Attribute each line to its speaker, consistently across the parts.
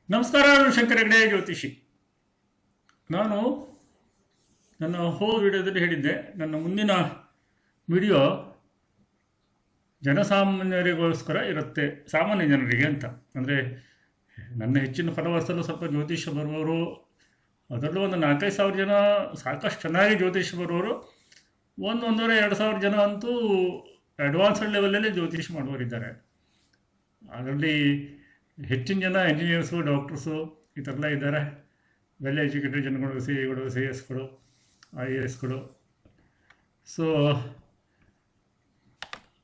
Speaker 1: ನಮಸ್ಕಾರ. ಶಂಕರ ಹೆಗಡೆ ಜ್ಯೋತಿಷಿ. ನಾನು ನನ್ನ ವಿಡಿಯೋದಲ್ಲಿ ಹೇಳಿದ್ದೆ, ನನ್ನ ಮುಂದಿನ ವಿಡಿಯೋ ಜನಸಾಮಾನ್ಯರಿಗೋಸ್ಕರ ಇರುತ್ತೆ, ಸಾಮಾನ್ಯ ಜನರಿಗೆ ಅಂತ. ಅಂದರೆ ನನ್ನ ಹೆಚ್ಚಿನ ಫಾಲೋವರ್ಸಲ್ಲೂ ಸ್ವಲ್ಪ ಜ್ಯೋತಿಷ್ಯ ಬರುವವರು, ಅದರಲ್ಲೂ ಒಂದು 4-5 ಸಾವಿರ ಜನ ಸಾಕಷ್ಟು ಚೆನ್ನಾಗಿ ಜ್ಯೋತಿಷ್ಯ ಬರುವವರು, 1,500-2,000 ಜನ ಅಂತೂ ಅಡ್ವಾನ್ಸ್ಡ್ ಲೆವೆಲಲ್ಲಿ ಜ್ಯೋತಿಷ್ಯ ಮಾಡುವವರಿದ್ದಾರೆ. ಅದರಲ್ಲಿ ಹೆಚ್ಚಿನ ಜನ ಇಂಜಿನಿಯರ್ಸು, ಡಾಕ್ಟರ್ಸು ಈ ಥರ ಎಲ್ಲ ಇದ್ದಾರೆ. ವೆಲ್ ಎಜುಕೇಟೆಡ್ ಜನಗಳು, ಸಿಗಳು, CS ಗಳು, IASಗಳು. ಸೊ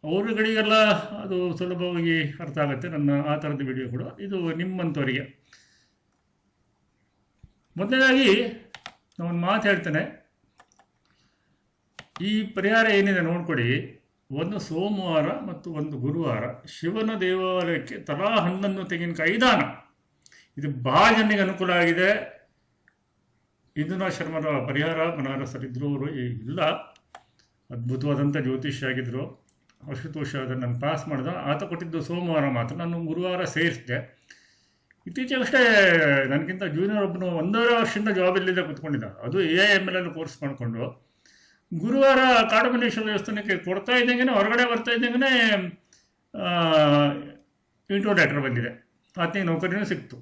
Speaker 1: ಅವರುಗಳಿಗೆಲ್ಲ ಅದು ಸುಲಭವಾಗಿ ಅರ್ಥ ಆಗುತ್ತೆ ನನ್ನ ಆ ಥರದ ವಿಡಿಯೋಗಳು. ಇದು ನಿಮ್ಮಂಥವರಿಗೆ. ಮೊದಲನೇದಾಗಿ ನಾನು ಒಂದು ಮಾತು ಹೇಳ್ತೇನೆ, ಈ ಪರಿಹಾರ ಏನಿದೆ ನೋಡ್ಕೊಡಿ. ಒಂದು ಸೋಮವಾರ ಮತ್ತು ಒಂದು ಗುರುವಾರ ಶಿವನ ದೇವಾಲಯಕ್ಕೆ ತಲಾ ಹಣ್ಣನ್ನು ತೆಂಗಿನಕಾಯಿ ದಾನ. ಇದು ಬಹಳ ಜನರಿಗೆ ಅನುಕೂಲ ಆಗಿದೆ. ಇಂದುನಾಥ್ ಶರ್ಮರ ಪರಿಹಾರ ಬನಾರಸರಿದ್ದರು, ಅವರು ಇಲ್ಲ, ಅದ್ಭುತವಾದಂಥ ಜ್ಯೋತಿಷ್ಯ ಆಗಿದ್ದರು. ಅಶುತೋಷ ಅದನ್ನು ನಾನು ಪಾಸ್ ಮಾಡಿದ. ಆತ ಕೊಟ್ಟಿದ್ದು ಸೋಮವಾರ ಮಾತ್ರ, ನಾನು ಗುರುವಾರ ಸೇರಿಸಿದೆ. ಇತ್ತೀಚೆಗಷ್ಟೇ ನನಗಿಂತ ಜೂನಿಯರ್ ಒಬ್ಬನು 1.5 ವರ್ಷದಿಂದ ಜಾಬಲ್ಲಿದ್ದ ಕೂತ್ಕೊಂಡಿದ್ದ. ಅದು AIML ಕೋರ್ಸ್ ಮಾಡಿಕೊಂಡು ಗುರುವಾರ ಕಾಡಮನೇಶ್ವರ ದೇವಸ್ಥಾನಕ್ಕೆ ಕೊಡ್ತಾ ಇದ್ದಂಗೆ ಹೊರಗಡೆ ಬರ್ತಾ ಇದ್ದಂಗೆ ಇಂಟ್ರೋ ಲೆಟರ್ ಬಂದಿದೆ. ಆತನಿಗೆ ನೌಕರಿನೂ ಸಿಕ್ತು.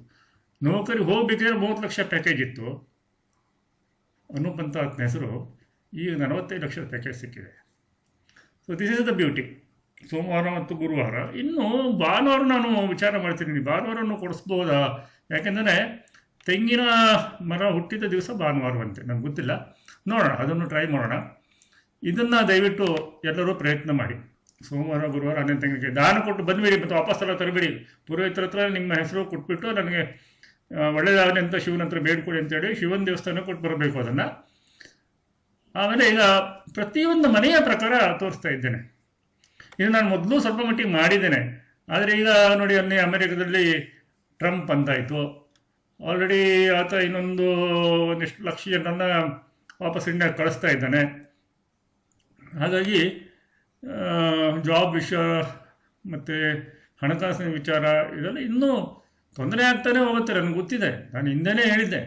Speaker 1: ನೌಕರಿ ಹೋಗ್ಬೇಕಾದ್ರೆ 30 ಲಕ್ಷ ಪ್ಯಾಕೇಜ್ ಇತ್ತು. ಅನೂಪ್ ಅಂತ ಆತನ ಹೆಸರು. ಈಗ 45 ಲಕ್ಷದ ಪ್ಯಾಕೇಜ್ ಸಿಕ್ಕಿದೆ. So this is the beauty. ಸೋಮವಾರ ಮತ್ತು ಗುರುವಾರ. ಇನ್ನು ಭಾನುವಾರ ನಾನು ವಿಚಾರ ಮಾಡ್ತೀನಿ, ಭಾನುವಾರವನ್ನು ಕೊಡಿಸ್ಬೋದಾ? ಯಾಕೆಂದರೆ ತೆಂಗಿನ ಮರ ಹುಟ್ಟಿದ ದಿವಸ ಭಾನುವಾರವಂತೆ, ನನಗೆ ಗೊತ್ತಿಲ್ಲ. ನೋಡೋಣ, ಅದನ್ನು ಟ್ರೈ ಮಾಡೋಣ. ಇದನ್ನು ದಯವಿಟ್ಟು ಎಲ್ಲರೂ ಪ್ರಯತ್ನ ಮಾಡಿ. ಸೋಮವಾರ ಗುರುವಾರ 11 ತೆಂಗಿನಕಾಯಿ ದಾನ ಕೊಟ್ಟು ಬಂದುಬಿಡಿ, ಮತ್ತು ವಾಪಸ್ ಎಲ್ಲ ತರಬೇಡಿ. ಪುರೋಹಿತರ ಹತ್ರ ನಿಮ್ಮ ಹೆಸರು ಕೊಟ್ಬಿಟ್ಟು ನನಗೆ ಒಳ್ಳೆಯದಾಗಲಿ ಅಂತ ಶಿವನ ಹತ್ರ ಬೇಡ್ಕೊಡಿ ಅಂತೇಳಿ ಶಿವನ ದೇವಸ್ಥಾನಕ್ಕೆ ಕೊಟ್ಟು ಬರಬೇಕು ಅದನ್ನು. ಆಮೇಲೆ ಈಗ ಪ್ರತಿಯೊಂದು ಮನೆಯ ಪ್ರಕಾರ ತೋರಿಸ್ತಾ ಇದ್ದೇನೆ. ಇದು ನಾನು ಮೊದಲು ಸ್ವಲ್ಪ ಮಟ್ಟಿಗೆ ಮಾಡಿದ್ದೇನೆ. ಆದರೆ ಈಗ ನೋಡಿ, ಅಲ್ಲಿ ಅಮೆರಿಕದಲ್ಲಿ ಟ್ರಂಪ್ ಅಂತಾಯಿತು. ಆಲ್ರೆಡಿ ಆತ ಒಂದಿಷ್ಟು ಲಕ್ಷ ಜನರನ್ನು ವಾಪಸ್ ಇಂಡಿಯಾಗೆ ಕಳಿಸ್ತಾ ಇದ್ದಾನೆ. ಹಾಗಾಗಿ ಜಾಬ್ ವಿಷಯ ಮತ್ತು ಹಣಕಾಸಿನ ವಿಚಾರ ಇದೆಲ್ಲ ಇನ್ನೂ ತೊಂದರೆ ಆಗ್ತಾನೆ ಹೋಗುತ್ತೆ. ನನಗೆ ಗೊತ್ತಿದೆ. ನಾನು ಹಿಂದೆನೇ ಹೇಳಿದ್ದೆ,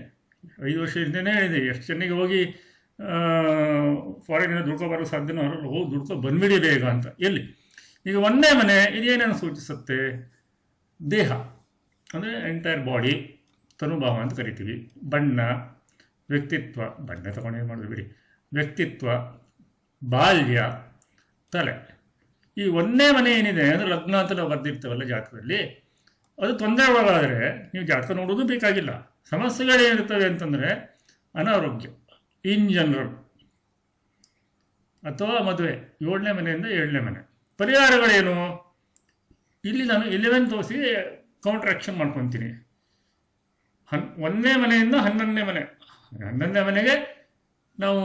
Speaker 1: 5 ವರ್ಷ ಹಿಂದೆನೇ ಹೇಳಿದ್ದೆ, ಎಷ್ಟು ಚೆನ್ನಾಗಿ ಹೋಗಿ ಫಾರಿನಿಂದ ದುಡ್ಕೊಬರೋ ಸಾಧ್ಯನೋ ಅವರಲ್ಲಿ ಹೋಗಿ ದುಡ್ಕೊ ಬಂದ್ಬಿಡಿ ಬೇಗ ಅಂತ. ಎಲ್ಲಿ ಈಗ ಒಂದೇ ಮನೆ ಇದೇನೇನು ಸೂಚಿಸುತ್ತೆ? ದೇಹ ಅಂದರೆ ಎಂಟೈರ್ ಬಾಡಿ, ತನುಭಾವ ಅಂತ ಕರಿತೀವಿ. ಬಣ್ಣ, ವ್ಯಕ್ತಿತ್ವ, ಬಣ್ಣ ತಗೊಂಡು ಏನು ಮಾಡೋದು ಬಿಡಿ, ವ್ಯಕ್ತಿತ್ವ, ಬಾಲ್ಯ, ತಲೆ. ಈ ಒಂದೇ ಮನೆ ಏನಿದೆ ಅಂದರೆ ಲಗ್ನ ಅಂತ ನಾವು ಬರ್ದಿರ್ತೇವಲ್ಲ ಜಾತಕದಲ್ಲಿ, ಅದು ತೊಂದರೆ ಒಳಗಾದರೆ ನೀವು ಜಾತಕ ನೋಡೋದು ಬೇಕಾಗಿಲ್ಲ. ಸಮಸ್ಯೆಗಳೇನಿರ್ತವೆ ಅಂತಂದರೆ ಅನಾರೋಗ್ಯ ಇನ್ ಜನರಲ್, ಅಥವಾ ಮದುವೆ 7ನೇ ಮನೆಯಿಂದ 7ನೇ ಮನೆ. ಪರಿಹಾರಗಳೇನು? ಇಲ್ಲಿ ನಾನು 11 ತೋರಿಸಿ ಕೌಂಟರ್ ಆ್ಯಕ್ಷನ್ ಮಾಡ್ಕೊತೀನಿ. 1ನೇ ಮನೆಯಿಂದ 11ನೇ ಮನೆ. 11ನೇ ಮನೆಗೆ ನಾವು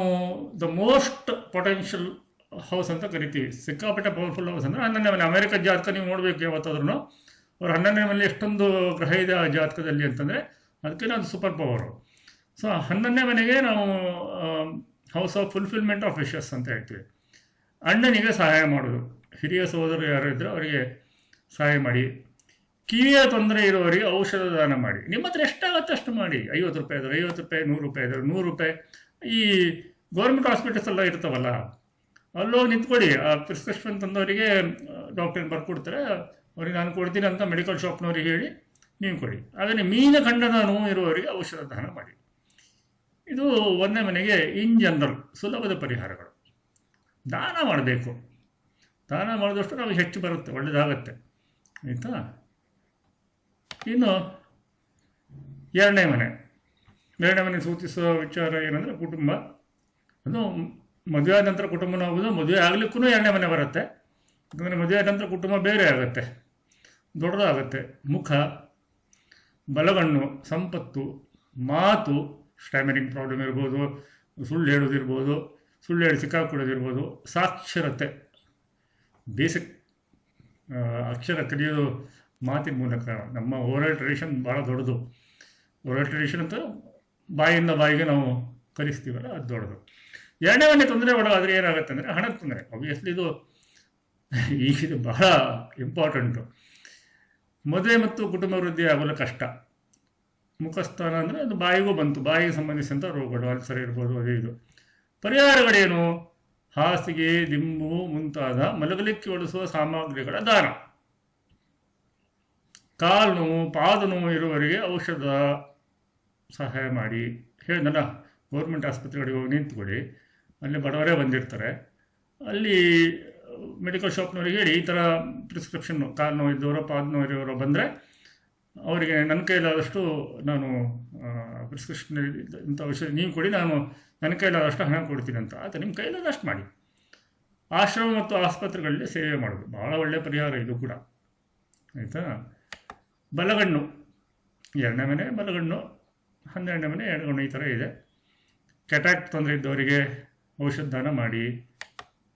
Speaker 1: ದ ಮೋಸ್ಟ್ ಪೊಟೆನ್ಷಿಯಲ್ ಹೌಸ್ ಅಂತ ಕರಿತೀವಿ. ಸಿಕ್ಕಾಪಟ್ಟೆ ಪವರ್ಫುಲ್ ಹೌಸ್ ಅಂದರೆ 11ನೇ ಮನೆ. ಅಮೆರಿಕದ ಜಾತಕ ನೀವು ನೋಡಬೇಕು ಯಾವತ್ತಾದ್ರೂ. ಅವ್ರು 11ನೇ ಮನೆ ಎಷ್ಟೊಂದು ಗ್ರಹ ಇದೆ ಆ ಜಾತಕದಲ್ಲಿ ಅಂತಂದರೆ ಅದಕ್ಕೆ ಅದು ಸೂಪರ್ ಪವರು. ಸೊ 11ನೇ ಮನೆಗೆ ನಾವು house of fulfilment of wishes ಅಂತ ಹೇಳ್ತೀವಿ. ಅಣ್ಣನಿಗೆ ಸಹಾಯ ಮಾಡೋದು, ಹಿರಿಯ ಸಹೋದರರು ಯಾರು ಇದ್ದರೂ ಅವರಿಗೆ ಸಹಾಯ ಮಾಡಿ. ಕಿವಿಯ ತೊಂದರೆ ಇರೋರಿಗೆ ಔಷಧ ದಾನ ಮಾಡಿ. ನಿಮ್ಮ ಹತ್ರ ಎಷ್ಟಾಗುತ್ತೆ ಅಷ್ಟು ಮಾಡಿ. 50 ರೂಪಾಯಿ ಇದ್ದಾರೆ, 50 ರೂಪಾಯಿ, 100 ರೂಪಾಯಿ ಇದ್ದಾರೆ, 100 ರೂಪಾಯಿ. ಈ ಗೌರ್ಮೆಂಟ್ ಹಾಸ್ಪಿಟಲ್ಸ್ ಎಲ್ಲ ಇರ್ತಾವಲ್ಲ, ಅಲ್ಲೋಗಿ ನಿಂತ್ಕೊಳ್ಳಿ. ಆ ಪ್ರಿಸ್ಕ್ರಿಪ್ಷನ್ ತಂದವರಿಗೆ ಡಾಕ್ಟರ್ ಬರ್ಕೊಡ್ತಾರೆ. ಅವ್ರಿಗೆ ನಾನು ಕೊಡ್ತೀನಿ ಅಂತ ಮೆಡಿಕಲ್ ಶಾಪ್ನವ್ರಿಗೆ ಹೇಳಿ ನೀವು ಕೊಡಿ. ಹಾಗೆ ಮೀನಖಂಡದ ನೋವು ಇರುವವರಿಗೆ ಔಷಧ ದಾನ ಮಾಡಿ. ಇದು 1ನೇ ಮನೆಗೆ ಇನ್ ಜನರಲ್ ಸುಲಭದ ಪರಿಹಾರಗಳು. ದಾನ ಮಾಡಬೇಕು. ದಾನ ಮಾಡಿದಷ್ಟು ನಮಗೆ ಹೆಚ್ಚು ಬರುತ್ತೆ, ಒಳ್ಳೆಯದಾಗತ್ತೆ, ಆಯಿತಾ? ಇನ್ನು 2ನೇ ಮನೆ. 2ನೇ ಮನೆ ಸೂಚಿಸುವ ವಿಚಾರ ಏನಂದರೆ ಕುಟುಂಬ. ಅದು ಮದುವೆ ಆದ ನಂತರ ಕುಟುಂಬನೂ ಆಗೋದು, ಮದುವೆ ಆಗಲಿಕ್ಕೂ 2ನೇ ಮನೆ ಬರುತ್ತೆ. ಯಾಕಂದರೆ ಮದುವೆ ಆದ ನಂತರ ಕುಟುಂಬ ಬೇರೆ ಆಗುತ್ತೆ, ದೊಡ್ಡದಾಗುತ್ತೆ. ಮುಖ, ಬಲಗಣ್ಣು, ಸಂಪತ್ತು, ಮಾತು, ಸ್ಟ್ಯಾಮರಿಂಗ್ ಪ್ರಾಬ್ಲಮ್ ಇರ್ಬೋದು, ಸುಳ್ಳು ಹೇಳೋದಿರ್ಬೋದು, ಸುಳ್ಳು ಹೇಳಿ ಸಿಕ್ಕಾಕೊಳ್ಳೋದಿರ್ಬೋದು, ಸಾಕ್ಷರತೆ, ಬೇಸಿಕ್ ಅಕ್ಷರ ಕಲಿಯೋದು ಮಾತಿನ ಮೂಲಕ. ನಮ್ಮ ಓರಲ್ ಟ್ರೆಡಿಷನ್ ಭಾಳ ದೊಡ್ಡದು. ಓರಲ್ ಟ್ರೆಡಿಷನ್ ಅಂತ ಬಾಯಿಂದ ಬಾಯಿಗೆ ನಾವು ಕಲಿಸ್ತೀವಲ್ಲ, ಅದು ದೊಡ್ಡದು. 2ನೇ ಮನೆ ತೊಂದರೆ ಒಳಗಾದರೆ ಏನಾಗುತ್ತೆ ಅಂದರೆ ಹಣದ ತೊಂದರೆ. ಆಬ್ವಿಯಸ್ಲಿ ಇದು ಬಹಳ ಇಂಪಾರ್ಟೆಂಟು. ಮದುವೆ ಮತ್ತು ಕುಟುಂಬ ವೃದ್ಧಿ ಆಗೋಲ್ಲ ಕಷ್ಟ. ಮುಖಸ್ಥಾನ ಅಂದರೆ ಅದು ಬಾಯಿಗೂ ಬಂತು, ಬಾಯಿಗೆ ಸಂಬಂಧಿಸಿದಂಥ ರೋಗಗಳು, ಅಲ್ಸರ್ ಇರ್ಬೋದು, ಅದು ಇದು. ಪರಿಹಾರಗಳೇನು? ಹಾಸಿಗೆ, ದಿಂಬು ಮುಂತಾದ ಮಲಗಲಿಕ್ಕೆ ಬಳಸುವ ಸಾಮಗ್ರಿಗಳ ದಾನ. ಕಾಲು ನೋವು, ಪಾದ ನೋವು ಇರುವವರಿಗೆ ಔಷಧ ಸಹಾಯ ಮಾಡಿ. ಹೇಳಿದ್ನಲ್ಲ, ಗೌರ್ಮೆಂಟ್ ಆಸ್ಪತ್ರೆಗಳಿಗೆ ಹೋಗಿ ನಿಂತ್ಕೊಳ್ಳಿ, ಅಲ್ಲಿ ಬಡವರೇ ಬಂದಿರ್ತಾರೆ, ಅಲ್ಲಿ ಮೆಡಿಕಲ್ ಶಾಪ್ನವ್ರಿಗೆ ಹೇಳಿ ಈ ಥರ ಪ್ರಿಸ್ಕ್ರಿಪ್ಷನ್ನು, ಕಾಲು ನೋವು ಇದ್ದವರು, ಪಾದ ನೋವು ಇರೋರು ಬಂದರೆ ಅವರಿಗೆ ನನ್ನ ಕೈಲಾದಷ್ಟು ನಾನು ಪ್ರಿಸ್ಕ್ರಿಪ್ಷನ್ ಇಂಥ ಔಷಧಿ ನೀವು ಕೊಡಿ, ನಾನು ನನ್ನ ಕೈಲಾದಷ್ಟು ಹಣ ಕೊಡ್ತೀನಿ ಅಂತ. ಆಯ್ತು, ನಿಮ್ಮ ಕೈಲಾದಷ್ಟು ಮಾಡಿ. ಆಶ್ರಮ ಮತ್ತು ಆಸ್ಪತ್ರೆಗಳಲ್ಲಿ ಸೇವೆ ಮಾಡೋದು ಭಾಳ ಒಳ್ಳೆಯ ಪರಿಹಾರ ಇದು ಕೂಡ, ಆಯಿತಾ. ಬಲಗಣ್ಣು, 2ನೇ ಮನೆ ಬಲಗಣ್ಣು, 12ನೇ ಮನೆ ಎಡಗಣ್ಣು, ಈ ಥರ ಇದೆ. ಕೆಟ್ಯಾಕ್ಟ್ ತೊಂದರೆ ಇದ್ದವರಿಗೆ ಔಷಧ ದಾನ ಮಾಡಿ,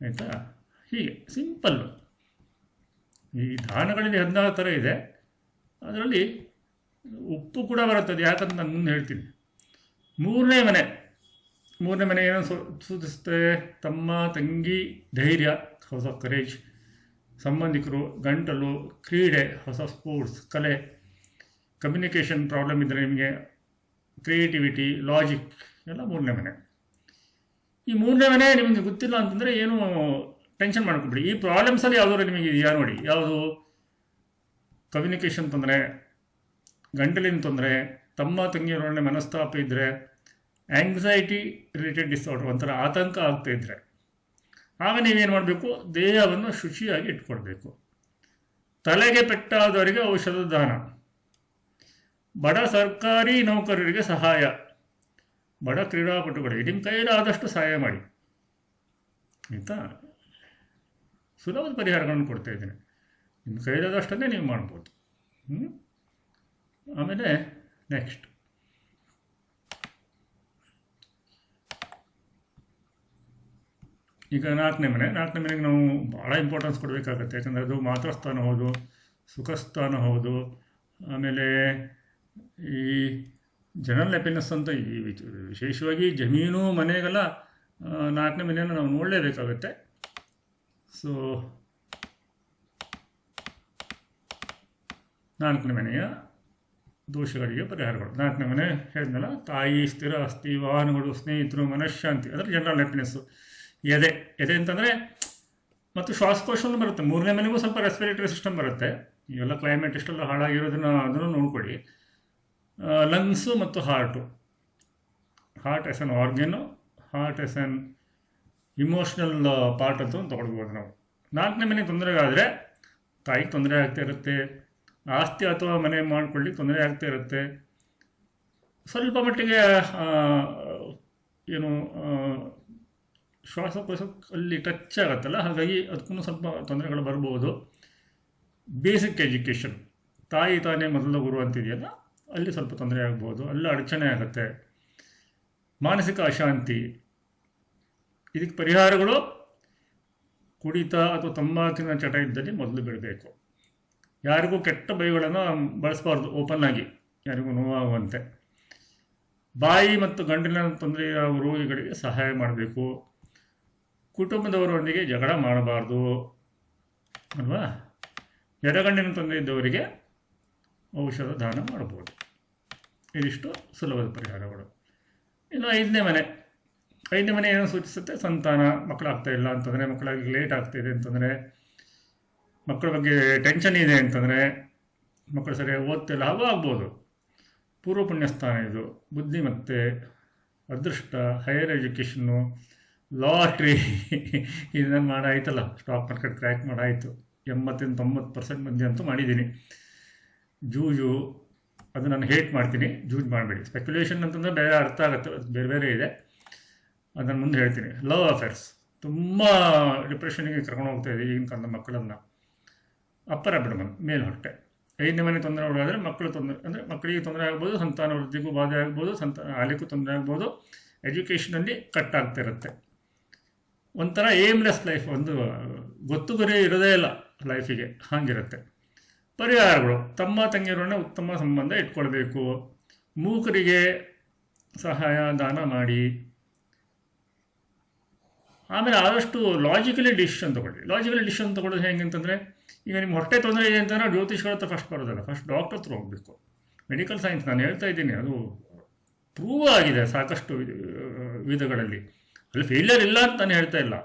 Speaker 1: ಆಯಿತಾ. ಹೀಗೆ ಸಿಂಪಲ್ಲು. ಈ ದಾನಗಳಲ್ಲಿ 14 ಥರ ಇದೆ. ಅದರಲ್ಲಿ ಉಪ್ಪು ಕೂಡ ಬರುತ್ತದೆ, ಯಾಕಂತ ನಾನು ಮುಂದೆ ಹೇಳ್ತೀನಿ. 3ನೇ ಮನೆ ಏನೋ ಸೂಚಿಸುತ್ತೆ? ತಮ್ಮ, ತಂಗಿ, ಧೈರ್ಯ, ಹೌಸ್ ಆಫ್ ಕರೇಜ್, ಸಂಬಂಧಿಕರು, ಗಂಟಲು, ಕ್ರೀಡೆ, ಹೊಸ ಸ್ಪೋರ್ಟ್ಸ್, ಕಲೆ, ಕಮ್ಯುನಿಕೇಷನ್ ಪ್ರಾಬ್ಲಮ್ ಇದ್ದರೆ ನಿಮಗೆ, ಕ್ರಿಯೇಟಿವಿಟಿ, ಲಾಜಿಕ್ ಎಲ್ಲ 3ನೇ ಮನೆ. ಈ 3ನೇ ಮನೆ ನಿಮಗೆ ಗೊತ್ತಿಲ್ಲ ಅಂತಂದರೆ ಏನು ಟೆನ್ಷನ್ ಮಾಡ್ಕೊಬಿಡಿ. ಈ ಪ್ರಾಬ್ಲಮ್ಸಲ್ಲಿ ಯಾವುದಾದ್ರು ನಿಮಗೆ ಇದೆಯಾ ನೋಡಿ. ಯಾವುದು? ಕಮ್ಯುನಿಕೇಷನ್ ತೊಂದರೆ, ಗಂಟಲಿನ ತೊಂದರೆ, ತಮ್ಮ ತಂಗಿಯವರೊಡನೆ ಮನಸ್ತಾಪ ಇದ್ದರೆ, ಆಂಗ್ಸೈಟಿ ರಿಲೇಟೆಡ್ ಡಿಸಾರ್ಡರ್, ಒಂಥರ ಆತಂಕ ಆಗ್ತಾ ಇದ್ದರೆ, ಆಗ ನೀವೇನು ಮಾಡಬೇಕು? ದೇಹವನ್ನು ಶುಚಿಯಾಗಿ ಇಟ್ಕೊಳ್ಬೇಕು. ತಲೆಗೆ ಪೆಟ್ಟಾದವರಿಗೆ ಔಷಧ ದಾನ, ಬಡ ಸರ್ಕಾರಿ ನೌಕರರಿಗೆ ಸಹಾಯ, ಬಡ ಕ್ರೀಡಾಪಟುಗಳಿಗೆ ನಿಮ್ಮ ಕೈಲಾದಷ್ಟು ಸಹಾಯ ಮಾಡಿ, ಆಯಿತಾ. ಸುಲಭದ ಪರಿಹಾರಗಳನ್ನು ಕೊಡ್ತಾ ಇದ್ದೇನೆ, ನಿಮ್ಮ ಕೈಲಾದಷ್ಟನ್ನೇ ನೀವು ಮಾಡ್ಬೋದು. ಆಮೇಲೆ ನೆಕ್ಸ್ಟ್ ಈಗ 4ನೇ ಮನೆಗೆ ನಾವು ಭಾಳ ಇಂಪಾರ್ಟೆನ್ಸ್ ಕೊಡಬೇಕಾಗತ್ತೆ. ಯಾಕಂದರೆ ಅದು ಮಾತೃಸ್ಥಾನ ಹೌದು, ಸುಖಸ್ಥಾನ ಹೌದು. ಆಮೇಲೆ ಈ ಜನರಲ್ ಹ್ಯಾಪಿನೆಸ್ ಅಂತ ಈ ವಿಶೇಷವಾಗಿ ಜಮೀನು ಮನೆಗೆಲ್ಲ 4ನೇ ಮನೆಯನ್ನು ನಾವು ನೋಡಲೇಬೇಕಾಗತ್ತೆ. ಸೊ 4ನೇ ಮನೆಯ ದೋಷಗಳಿಗೆ ಪರಿಹಾರಗಳು. 4ನೇ ಮನೆ ಹೇಳಿದ್ನಲ್ಲ, ತಾಯಿ, ಸ್ಥಿರ ಆಸ್ತಿ, ವಾಹನಗಳು, ಸ್ನೇಹಿತರು, ಮನಃಶಾಂತಿ, ಅದರ ಜನರಲ್ ಹ್ಯಾಪಿನೆಸ್ಸು. ಎದೆ ಅಂತಂದರೆ ಮತ್ತು ಶ್ವಾಸಕೋಶನೂ ಬರುತ್ತೆ. 3ನೇ ಮನೆಗೂ ಸ್ವಲ್ಪ ರೆಸ್ಪಿರೇಟರಿ ಸಿಸ್ಟಮ್ ಬರುತ್ತೆ. ಇವೆಲ್ಲ ಕ್ಲೈಮೇಟ್ ಇಷ್ಟೆಲ್ಲ ಹಾಳಾಗಿರೋದನ್ನು ಅದನ್ನು ನೋಡ್ಕೊಳ್ಳಿ. ಲಂಗ್ಸು ಮತ್ತು heart as an organ, heart as an emotional part ಅಂತ ತೊಗೊಳ್ಬೋದು ನಾವು. 4ನೇ ಮನೆ ತೊಂದರೆಗಾದರೆ ತಾಯಿಗೆ ತೊಂದರೆ ಆಗ್ತಾ ಇರುತ್ತೆ, ಆಸ್ತಿ ಅಥವಾ ಮನೆ ಮಾಡ್ಕೊಳ್ಳಿ ತೊಂದರೆ ಆಗ್ತಾ ಇರುತ್ತೆ, ಸ್ವಲ್ಪ ಮಟ್ಟಿಗೆ ಏನು ಶ್ವಾಸಕೋಶದಲ್ಲಿ ಟಚ್ ಆಗುತ್ತಲ್ಲ, ಹಾಗಾಗಿ ಅದಕ್ಕೂ ಸ್ವಲ್ಪ ತೊಂದರೆಗಳು ಬರ್ಬೋದು. ಬೇಸಿಕ್ ಎಜುಕೇಷನ್, ತಾಯಿ ತಾನೇ ಮೊದಲ ಗುರು ಅಂತಿದೆಯಲ್ಲ, ಅಲ್ಲಿ ಸ್ವಲ್ಪ ತೊಂದರೆ ಆಗ್ಬೋದು, ಅಲ್ಲಿ ಅಡಚಣೆ ಆಗುತ್ತೆ. ಮಾನಸಿಕ ಅಶಾಂತಿ, ಇದಕ್ಕೆ ಪರಿಹಾರಗಳು ಕುಡಿತ ಅಥವಾ ತಂಬಾಕಿನ ಚಟ ಇದ್ದಲ್ಲಿ ಮೊದಲು ಬಿಡಬೇಕು. ಯಾರಿಗೂ ಕೆಟ್ಟ ಬೈಗಳನ್ನು ಬಳಸಬಾರ್ದು ಓಪನ್ ಆಗಿ, ಯಾರಿಗೂ ನೋವಾಗುವಂತೆ. ಬಾಯಿ ಮತ್ತು ಗಂಟಲಿನ ತೊಂದರೆಯ ರೋಗಿಗಳಿಗೆ ಸಹಾಯ ಮಾಡಬೇಕು. ಕುಟುಂಬದವರೊಂದಿಗೆ ಜಗಳ ಮಾಡಬಾರ್ದು ಅಲ್ವಾ. ಎಡಗಣ್ಣಿನ ತೊಂದರೆ ಇದ್ದವರಿಗೆ ಔಷಧ ದಾನ ಮಾಡ್ಬೋದು. ಇದಿಷ್ಟು ಸುಲಭದ ಪರಿಹಾರಗಳು. ಇನ್ನು 5ನೇ ಮನೆ ಏನೋ ಸೂಚಿಸುತ್ತೆ? ಸಂತಾನ, ಮಕ್ಕಳಾಗ್ತಾ ಇಲ್ಲ ಅಂತಂದರೆ, ಮಕ್ಕಳಾಗಿ ಲೇಟ್ ಆಗ್ತಾಯಿದೆ ಅಂತಂದರೆ, ಮಕ್ಕಳ ಬಗ್ಗೆ ಟೆನ್ಷನ್ ಇದೆ ಅಂತಂದರೆ, ಮಕ್ಕಳು ಸರಿಯಾಗಿ ಓದ್ತಿಲ್ಲ, ಹಾಗೂ ಆಗ್ಬೋದು. ಪೂರ್ವ ಪುಣ್ಯಸ್ಥಾನ ಇದು. ಬುದ್ಧಿಮತ್ತೆ, ಅದೃಷ್ಟ, ಹೈಯರ್ ಎಜುಕೇಷನ್ನು, ಲಾಟ್ರಿ ಇದನ್ನು ಮಾಡಾಯ್ತಲ್ಲ, ಸ್ಟಾಕ್ ಮಾರ್ಕೆಟ್ ಕ್ರ್ಯಾಕ್ ಮಾಡಾಯಿತು. 80-90% ಮಂದಿ ಅಂತೂ ಮಾಡಿದ್ದೀನಿ. ಜೂಜು, ಅದು ನಾನು ಹೇಟ್ ಮಾಡ್ತೀನಿ, ಜೂಜ್ ಮಾಡಬೇಡಿ. ಸ್ಪೆಕ್ಯುಲೇಷನ್ ಅಂತಂದರೆ ಬೇರೆ ಅರ್ಥ ಆಗುತ್ತೆ, ಅದು ಬೇರೆ ಇದೆ, ಅದನ್ನು ಮುಂದೆ ಹೇಳ್ತೀನಿ. ಲವ್ ಅಫೇರ್ಸ್ ತುಂಬ ಡಿಪ್ರೆಷನ್ಗೆ ಕರ್ಕೊಂಡು ಹೋಗ್ತಾ ಇದೆ ಈಗಿನ ಕಾಲದ ಮಕ್ಕಳನ್ನು. ಅಪ್ಪರ್ ಅಬ್ಡಮನ್, ಮೇಲ್ಹೊಟ್ಟೆ. 5ನೇ ಮನೆ ತೊಂದರೆ ಒಳಗಾದರೆ ಮಕ್ಕಳು ತೊಂದರೆ, ಅಂದರೆ ಮಕ್ಕಳಿಗೆ ತೊಂದರೆ ಆಗ್ಬೋದು, ಸಂತಾನ ವೃದ್ಧಿಗೂ ಬಾಧೆ ಆಗ್ಬೋದು, ಆಲಿಗೂ ತೊಂದರೆ ಆಗ್ಬೋದು, ಎಜುಕೇಷನಲ್ಲಿ ಕಟ್ ಆಗ್ತಾ ಇರುತ್ತೆ. ಒಂಥರ ಏಮ್ಲೆಸ್ ಲೈಫ್, ಒಂದು ಗೊತ್ತು ಗುರಿ ಇರೋದೇ ಇಲ್ಲ ಲೈಫಿಗೆ, ಹಾಗಿರುತ್ತೆ. ಪರಿಹಾರಗಳು: ತಮ್ಮ ತಂಗಿಯರೊಡನೆ ಉತ್ತಮ ಸಂಬಂಧ ಇಟ್ಕೊಳ್ಬೇಕು, ಮೂಕರಿಗೆ ಸಹಾಯ ದಾನ ಮಾಡಿ. ಆಮೇಲೆ ಆದಷ್ಟು ಲಾಜಿಕಲಿ ಡಿಸಿಷನ್ ತೊಗೊಳ್ಳಿ. ಲಾಜಿಕಲಿ ಡಿಸಿಷನ್ ತೊಗೊಳ್ಳೋದು ಹೆಂಗೆ ಅಂತಂದರೆ, ಈಗ ನಿಮ್ಮ ಹೊಟ್ಟೆ ತೊಂದರೆ ಇದೆ ಅಂತಂದರೆ ಜ್ಯೋತಿಷ್ಗಳ ಹತ್ರ ಫಸ್ಟ್ ಬರೋದಲ್ಲ, ಫಸ್ಟ್ ಡಾಕ್ಟರ್ ಹತ್ರ ಹೋಗಬೇಕು. ಮೆಡಿಕಲ್ ಸೈನ್ಸ್ ನಾನು ಹೇಳ್ತಾ ಇದ್ದೀನಿ, ಅದು ಪ್ರೂವ್ ಆಗಿದೆ ಸಾಕಷ್ಟು ವಿಧಗಳಲ್ಲಿ. ಅಲ್ಲಿ ಫೇಲಿಯರ್ ಇಲ್ಲ ಅಂತ ನಾನು ಹೇಳ್ತಾ ಇಲ್ಲ,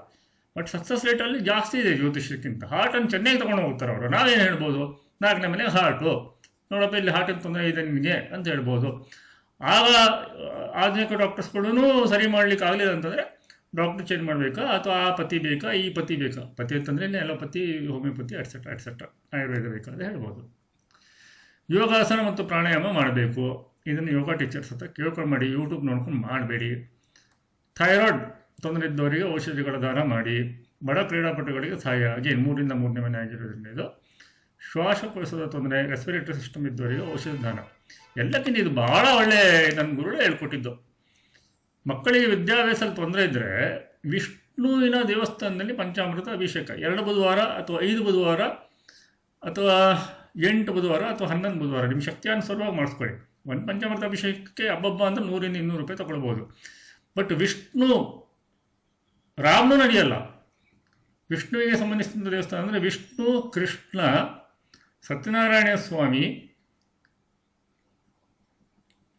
Speaker 1: ಬಟ್ ಸಕ್ಸಸ್ ರೇಟಲ್ಲಿ ಜಾಸ್ತಿ ಇದೆ ಜ್ಯೋತಿಷ್ಯಕ್ಕಿಂತ. ಹಾರ್ಟನ್ನು ಚೆನ್ನಾಗಿ ತೊಗೊಂಡು ಹೋಗ್ತಾರೆ ಅವರು. ನಾವೇನು ಹೇಳ್ಬೋದು, 4ನೇ ಮನೆ ಹಾರ್ಟು, ನೋಡಪ್ಪ ಇಲ್ಲಿ ಹಾರ್ಟಿನ ತೊಂದರೆ ಇದೆ ನಿಮಗೆ ಅಂತ ಹೇಳ್ಬೋದು. ಆಗ ಆಧುನಿಕ ಡಾಕ್ಟರ್ಸ್ಗಳೂ ಸರಿ ಮಾಡಲಿಕ್ಕೆ ಆಗಲಿಲ್ಲ ಅಂತಂದರೆ ಡಾಕ್ಟರ್ ಚೇಂಜ್ ಮಾಡಬೇಕಾ, ಅಥವಾ ಆ ಪತಿ ಬೇಕಾ, ಈ ಪತಿ ಬೇಕಾ. ಪತಿ ಅಂತಂದರೆ ಎಲೋಪತಿ, ಹೋಮಿಯೋಪತಿ, ಎಟ್ಸೆಟ್ರಾ ಎಟ್ಸೆಟ್ರಾ, ಆಯುರ್ವೇದ ಬೇಕಾ ಅಂತ ಹೇಳ್ಬೋದು. ಯೋಗಾಸನ ಮತ್ತು ಪ್ರಾಣಾಯಾಮ ಮಾಡಬೇಕು. ಇದನ್ನು ಯೋಗ ಟೀಚರ್ಸ್ ಹತ್ರ ಕೇಳ್ಕೊಂಡು ಮಾಡಿ, ಯೂಟ್ಯೂಬ್ ನೋಡ್ಕೊಂಡು ಮಾಡಬೇಡಿ. ಥೈರಾಯ್ಡ್ ತೊಂದರೆ ಇದ್ದವರಿಗೆ ಔಷಧಿಗಳ ದಾನ ಮಾಡಿ. ಬಡ ಕ್ರೀಡಾಪಟುಗಳಿಗೆ ಸಹಾಯ ಆಗಿ 3ರಿಂದ 3ನೇ ಮನೆ ಆಗಿರೋದ್ರಿಂದ ಇದು. ಶ್ವಾಸಕೋಶದ ತೊಂದರೆ, ರೆಸ್ಪಿರೇಟರಿ ಸಿಸ್ಟಮ್ ಇದ್ದವರಿಗೆ ಔಷಧ ದಾನ. ಎಲ್ಲಕ್ಕಿಂತ ಇದು ಭಾಳ ಒಳ್ಳೆ ನನ್ನ ಗುರುಗಳೇ ಹೇಳ್ಕೊಟ್ಟಿದ್ದು. ಮಕ್ಕಳಿಗೆ ವಿದ್ಯಾಭ್ಯಾಸದಲ್ಲಿ ತೊಂದರೆ ಇದ್ದರೆ ವಿಷ್ಣುವಿನ ದೇವಸ್ಥಾನದಲ್ಲಿ ಪಂಚಾಮೃತ ಅಭಿಷೇಕ 2 ಬುಧವಾರ ಅಥವಾ 5 ಬುಧವಾರ ಅಥವಾ 8 ಬುಧವಾರ ಅಥವಾ 11 ಬುಧವಾರ ನಿಮ್ಮ ಶಕ್ತಿಯಾನುಸಾರವಾಗಿ ಮಾಡಿಸ್ಕೊಳ್ಳಿ. ಒಂದು ಪಂಚಾಮೃತ ಅಭಿಷೇಕಕ್ಕೆ ಹಬ್ಬ ಅಂದರೆ 100ರಿಂದ 200 ರೂಪಾಯಿ ತಗೊಳ್ಬೋದು. ಬಟ್ ವಿಷ್ಣು ರಾಮನೂ ನಡೆಯಲ್ಲ. ವಿಷ್ಣುವಿಗೆ ಸಂಬಂಧಿಸಿದ ದೇವಸ್ಥಾನ ಅಂದರೆ ವಿಷ್ಣು, ಕೃಷ್ಣ, ಸತ್ಯನಾರಾಯಣ ಸ್ವಾಮಿ,